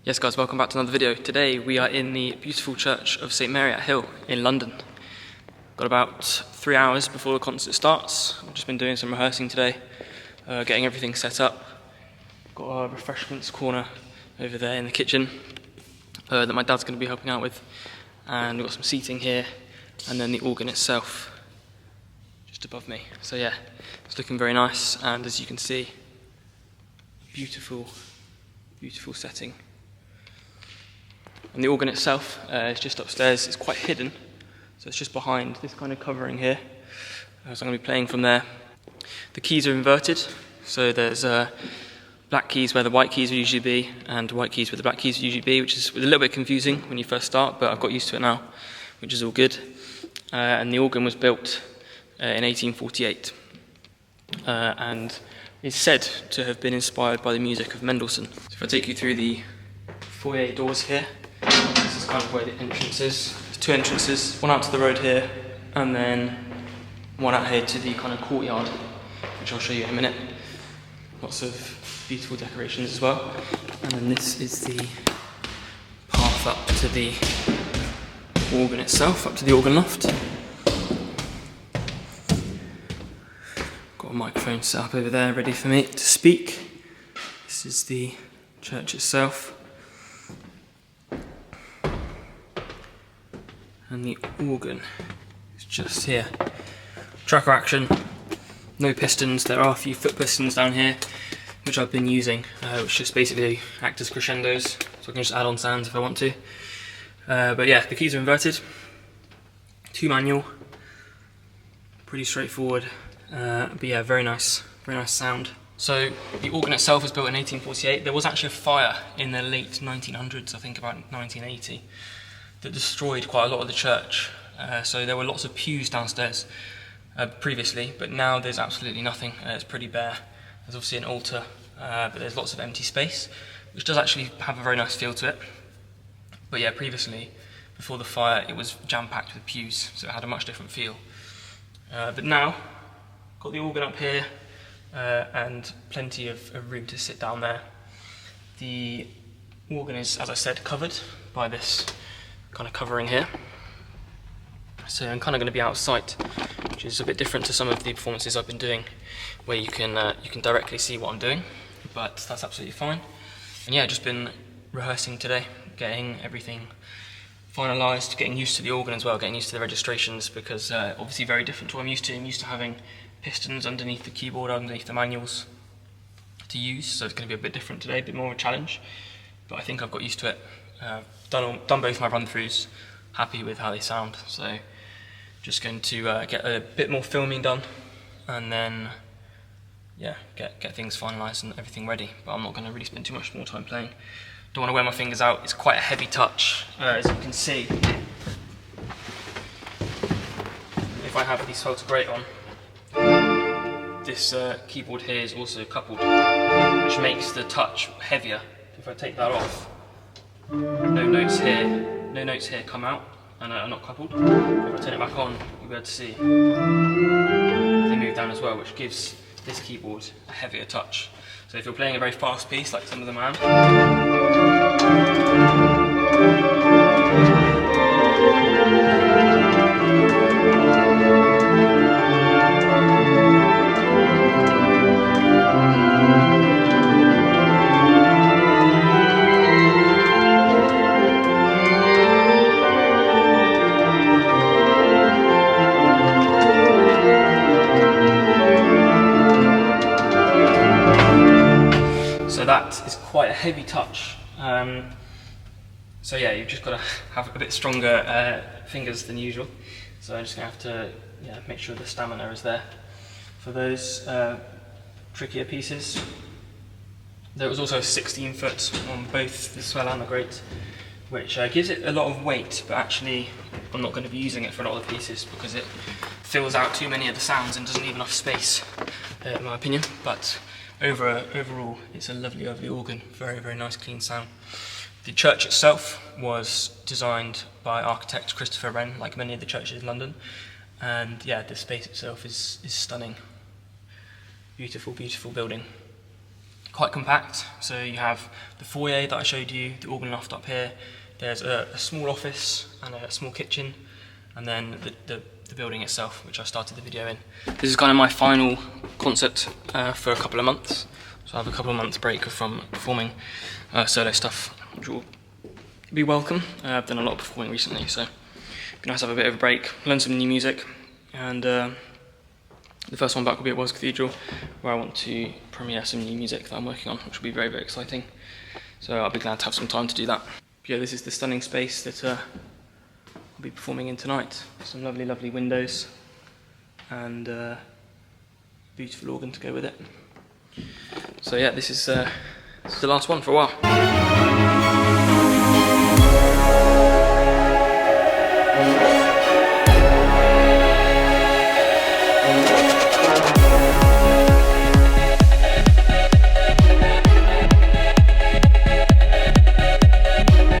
Yes guys, welcome back to another video. Today we are in the beautiful church of St Mary at Hill in London. Got about 3 hours before the concert starts. I've just been doing some rehearsing today, getting everything set up. Got a refreshments corner over there in the kitchen that my dad's going to be helping out with. And we've got some seating here, and then the organ itself just above me. So yeah, it's looking very nice, and as you can see, beautiful setting. And the organ itself is just upstairs. It's quite hidden, so it's just behind this kind of covering here. So I'm going to be playing from there. The keys are inverted, so there's black keys where the white keys would usually be, and white keys where the black keys would usually be, which is a little bit confusing when you first start, but I've got used to it now, which is all good. And the organ was built in 1848, and is said to have been inspired by the music of Mendelssohn. So if I take you through the foyer doors here, this is kind of where the entrance is. There's two entrances, one out to the road here, and then one out here to the kind of courtyard, which I'll show you in a minute. Lots of beautiful decorations as well. And then this is the path up to the organ itself, up to the organ loft. Got a microphone set up over there ready for me to speak. This is the church itself. And the organ is just here. Tracker action, no pistons. There are a few foot pistons down here, which I've been using, which just basically act as crescendos, so I can just add on sounds if I want to. But yeah, the keys are inverted, 2 manual, pretty straightforward, but yeah, very nice sound. So the organ itself was built in 1848. There was actually a fire in the late 1900s, I think about 1980, that destroyed quite a lot of the church. So there were lots of pews downstairs previously, but now there's absolutely nothing. It's pretty bare. There's obviously an altar, but there's lots of empty space, which does actually have a very nice feel to it. But yeah, previously, before the fire, it was jam-packed with pews, so it had a much different feel. But now, got the organ up here, and plenty of room to sit down there. The organ is, as I said, covered by this kind of covering here. So I'm kind of going to be out of sight, which is a bit different to some of the performances I've been doing, where you can directly see what I'm doing, but that's absolutely fine. And yeah, just been rehearsing today, getting everything finalised, getting used to the organ as well, getting used to the registrations, because obviously very different to what I'm used to. I'm used to having pistons underneath the keyboard, underneath the manuals to use, so it's going to be a bit different today, a bit more of a challenge, but I think I've got used to it. Done both my run-throughs, happy with how they sound, so just going to get a bit more filming done, and then yeah, get things finalised and everything ready. But I'm not going to really spend too much more time playing. Don't want to wear my fingers out. It's quite a heavy touch, as you can see. If I have these Filter Great on, this keyboard here is also coupled, which makes the touch heavier. If I take that off, no notes here come out and are not coupled. If I turn it back on, you'll be able to see they move down as well, which gives this keyboard a heavier touch. So if you're playing a very fast piece, like some of them that is quite a heavy touch. So yeah, you've just got to have a bit stronger fingers than usual. So I'm just going to have to make sure the stamina is there for those trickier pieces. There was also a 16 foot on both the swell and the grate, which gives it a lot of weight, but actually I'm not going to be using it for a lot of the pieces because it fills out too many of the sounds and doesn't leave enough space, in my opinion. But overall, it's a lovely organ, very nice clean sound. The church itself was designed by architect Christopher Wren, like many of the churches in London, and yeah, the space itself is stunning. Beautiful building. quite compact. So you have the foyer that I showed you, the organ loft up here. There's a small office and a small kitchen, and then the building itself, which I started the video in. This is kind of my final concert for a couple of months. So I have a couple of months break from performing solo stuff, which will be welcome. I've done a lot of performing recently, so it'd be nice to have a bit of a break, learn some new music, and the first one back will be at Wells Cathedral, where I want to premiere some new music that I'm working on, which will be very, very exciting. So I'll be glad to have some time to do that. But yeah, this is the stunning space that I'll be performing in tonight. Some lovely, lovely windows, and beautiful organ to go with it. So yeah, this is the last one for a while.